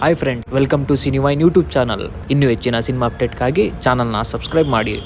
Hi friend, welcome to Cinewine YouTube channel. ಇನ್ನೂ ಹೆಚ್ಚಿನ cinema ಅಪ್ಡೇಟ್ಗಾಗಿ ಚಾನಲ್ನ ಸಬ್ಸ್ಕ್ರೈಬ್ ಮಾಡಿ.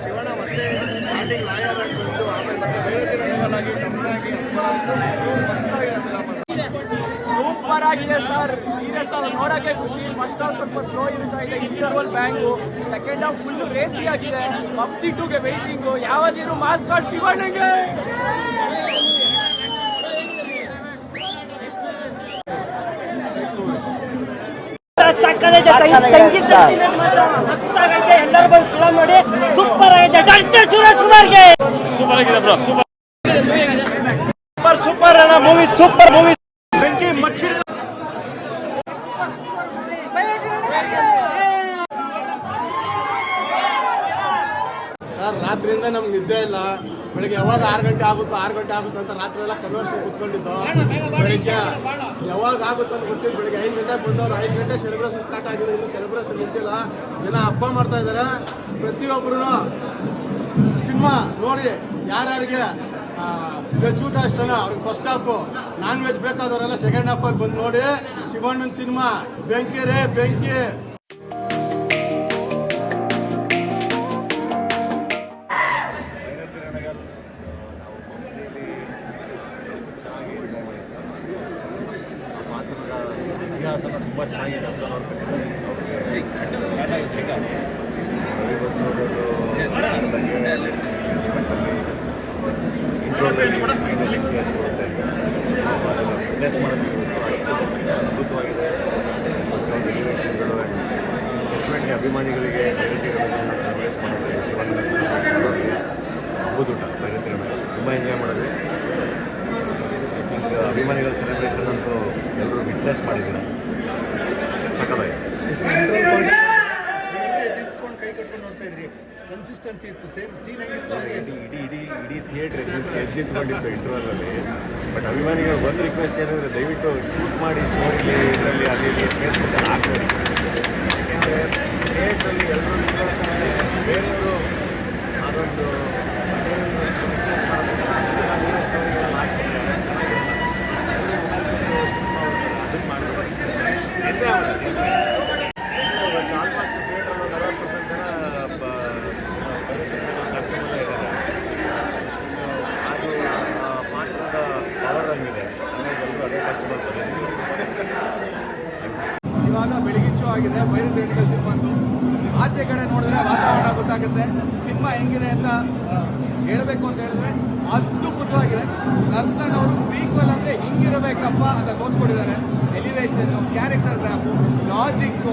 ಶಿವಣ್ಣ ಮತ್ತೆ ಸ್ಟಾರ್ಟಿಂಗ್ ಲಾಯರ್ ಆಗಿ ಬಂದು ಆಮೇಲೆ ಮತ್ತೆ ಬೇರೆ ರೆನ್ಯೂವಲ್ ಆಗಿ ಕಮ್ಮಿ ಸೂಪರ್ ಆಗಿದೆ ಸರ್. ಸೀರಿಯಸ್ ಆಗಿ ನೋಡೋಕ್ಕೆ ಖುಷಿ. ಫಸ್ಟ್ ಹಾಫ್ ಸ್ವಲ್ಪ ಸ್ಲೋ ಇರ್ತಾ ಇದೆ, interval bang. Second half full racy ಆಗಿದೆ. 52ಗೆ ವೆಯ್ಟಿಂಗು. ಯಾವತ್ತಿದ್ರು ಮಾಸ್ ಕಾರ್ಡ್ ಶಿವಣ್ಣಗೆ. ಮಸ್ತಾಗೈತೆ. ಎಲ್ಲರೂ ಬಂದು ಫಿಲಮ್ ನೋಡಿ ಸೂಪರ್ ಆಗಿದೆ. ಡಾಕ್ಟರ್ ಸುರೇಶ್ ಕುಮಾರ್ಗೆ ಸೂಪರ್ ಆಗಿದೆ ಬ್ರೋ. ಸೂಪರ್ ಅಣ್ಣ ಮೂವಿ. Super movie. ಬೆಂಕಿ ಮಚ್ಚಿ ಸರ್, ರಾತ್ರಿಯಿಂದ ನಮ್ಗೆ ನಿದ್ದೆ ಇಲ್ಲ. ಬೆಳಿಗ್ಗೆ ಯಾವಾಗ 6 ಗಂಟೆ ಆಗುತ್ತೋ ಅಂತ ರಾತ್ರಿ ಎಲ್ಲ ಕನ್ವರ್ಷನ್ ಕೂತ್ಕೊಂಡಿದ್ದು. ಬೆಳಿಗ್ಗೆ ಯಾವಾಗ ಆಗುತ್ತೋ ಅಂತ ಗೊತ್ತಿದ್ದು. ಬೆಳಿಗ್ಗೆ 5 ಗಂಟೆಗೆ ಬಂದವರು 5 ಗಂಟೆಗೆ ಸೆಲೆಬ್ರೇಷನ್ ಸ್ಟಾರ್ಟ್ ಆಗಿದೆ. ಇನ್ನು ಸೆಲೆಬ್ರೇಷನ್ ನಿಂತಿಲ್ಲ. ಜನ ಹಬ್ಬ ಮಾಡ್ತಾ ಇದ್ದಾರೆ. ಪ್ರತಿಯೊಬ್ಬರು ಸಿನಿಮಾ ನೋಡಿ ಯಾರ್ಯಾರಿಗೆ ವೆಜ್ ಊಟ ಇಷ್ಟನ ಅವ್ರಿಗೆ ಫಸ್ಟ್ ಹಾಫು, ನಾನ್ ವೆಜ್ ಬೇಕಾದವರೆಲ್ಲ ಸೆಕೆಂಡ್ ಹಾಫಲ್ಲಿ ಬಂದು ನೋಡಿ. ಶಿವಣ್ಣನ ಸಿನಿಮಾ ಬೆಂಕಿ ರೇ ಬೆಂಕಿ. ಇತಿಹಾಸನ ತುಂಬ ಚೆನ್ನಾಗಿದೆ ಅಂತ ನೋಡ್ಕೊಂಡಿದ್ದಾರೆ. ಫಿಟ್ನೆಸ್ ಮಾಡೋದಕ್ಕೆ ಅಷ್ಟು ಅದ್ಭುತವಾಗಿದೆ. ಪ್ರತಿಯೊಂದು ಎಲಿವೇಷನ್ಗಳು ಡೆಫಿನೆಟ್ಲಿ ಅಭಿಮಾನಿಗಳಿಗೆ ಬೈರತಿಗಳನ್ನು ಸೆಲೆಬ್ರೇಟ್ ಮಾಡೋದು, ಶಿವಣ್ಣನ ಸೆಲೆಬ್ರೇಟ್ ಮಾಡೋದು ಅದ್ಭುತ. ಬೈರತಿಗಳನ್ನು ತುಂಬ ಎಂಜಾಯ್ ಮಾಡಿದ್ವಿ. ಐ ಥಿಂಕ್ ಅಭಿಮಾನಿಗಳ ಸೆಲೆಬ್ರೇಷನ್ ಅಂತೂ ಎಲ್ಲರೂ ವಿಟ್ನೆಸ್ ಮಾಡಿದ್ದೀರ. ಸಕಲಾಗಿದೆ. ನಿಂತ್ಕೊಂಡು ಕೈ ಕಟ್ಕೊಂಡು ನೋಡ್ತಾ ಇದ್ರಿ. ಕನ್ಸಿಸ್ಟೆನ್ಸಿ ಇತ್ತು. ಸೇಮ್ ಸೀನ್ ಆಗಿತ್ತು. ಇಡೀ ಥಿಯೇಟ್ರ್ ಎದ್ದು ನಿಂತ್ಕೊಂಡಿತ್ತು ಇಂಟರ್ವಲಲ್ಲಿ. ಬಟ್ ಅಭಿಮಾನಿಗಳು ಒಂದು ರಿಕ್ವೆಸ್ಟ್ ಏನಂದರೆ ದಯವಿಟ್ಟು ಶೂಟ್ ಮಾಡಿ ಸ್ಟೋರಿಲಿ ಇದರಲ್ಲಿ ಅಲ್ಲಿ ಫೇಸ್ಬುಕ್ಕಲ್ಲಿ ಹಾಕ್ತಾರೆ. ಯಾಕೆಂದರೆ ಥಿಯೇಟ್ರಲ್ಲಿ ಎಲ್ಲರೂ ನಿಂತ್ಕೊಳ್ತಾರೆ. ಬೇರೆಯವರು ಅದೊಂದು ವಿಟ್ನೆಸ್ ಮಾಡಬೇಕಲ್ಲ, ಸ್ಟೋರಿಗಳನ್ನು ಹಾಕ್ತಾರೆ. ಚೆನ್ನಾಗಿರಲ್ಲ. ಅದನ್ನು ಮಾಡಿದ್ರೆ ಎಂಜಾಯ್ ಮಾಡ್ತೀವಿ. ಆಲ್ಮೋಸ್ಟ್ ಥಿಯೇಟ್ರಲ್ಲಿ 40% ಜನ ಕಸ್ಟಮರ್ ಇದ್ದಾರೆ. ಸೊ ಅದು ಪಾತ್ರದ ಪವರ್ ಹಂಗಿದೆ. ಎಲ್ಲರೂ ಅದೇ ಕಸ್ಟಮರ್ ಬಂದಿದ್ದೀವಿ. ಇವಾಗ ಬೆಳಗಿನ ಶೋ ಆಗಿದೆ ಬೈರತಿಗಳ ಸಿನಿಮಾಂದು. ಆಚೆ ಕಡೆ ನೋಡಿದ್ರೆ ವಾತಾವರಣ ಗೊತ್ತಾಗುತ್ತೆ. ಸಿನಿಮಾ ಹೆಂಗಿದೆ ಅಂತ ಹೇಳಬೇಕು ಅಂತ ಹೇಳಿದ್ರೆ ಅದ್ಭುತವಾಗಿದೆ. ನರ್ತನ್ ಅವರು ಪ್ರೀಕ್ವಲ್ ಅಂದರೆ ಹಿಂಗಿರಬೇಕಪ್ಪ ಅಂತ ತೋರಿಸ್ಕೊಟ್ಟಿದ್ದಾರೆ. ಎಲಿವೇಶನ್ನು, ಕ್ಯಾರೆಕ್ಟರ್ ಗ್ರಾಫು, ಲಾಜಿಕ್ಕು,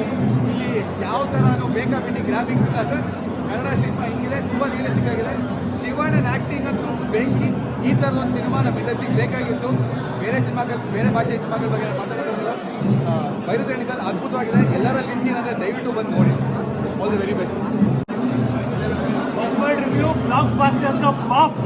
ಇಲ್ಲಿ ಯಾವ ಥರನೂ ಬೇಕಾಬಿಟ್ಟಿ ಗ್ರಾಫಿಕ್ಸ್ ಇಲ್ಲ ಸರ್. ಕನ್ನಡ ಸಿನಿಮಾ ಹಿಂಗಿದೆ, ತುಂಬ ರಿಯಲಿಸ್ಟಿಕ್ ಆಗಿದೆ. ಶಿವಣ್ಣನ ಆ್ಯಕ್ಟಿಂಗ್ ಅಂತೂ ಬೆಂಕಿ. ಈ ಥರದ ಒಂದು ಸಿನಿಮಾ ನಮ್ಮ ಇಂಡಸ್ಟ್ರಿಗೆ ಬೇಕಾಗಿತ್ತು. ಬೇರೆ ಸಿನಿಮಾಗಳು, ಬೇರೆ ಭಾಷೆಯ ಸಿನಿಮಾಗಳ ಬಗ್ಗೆ ಮಾತಾಡೋದಿಲ್ಲ. ಬೈರುತೇಣಿಕಲ್ ಅದ್ಭುತವಾಗಿದೆ. ಎಲ್ಲರಲ್ಲಿ ನಿಂತಿರಂದರೆ ದಯವಿಟ್ಟು ಬಂದು ನೋಡಿ. All the very best. Review blockbuster pop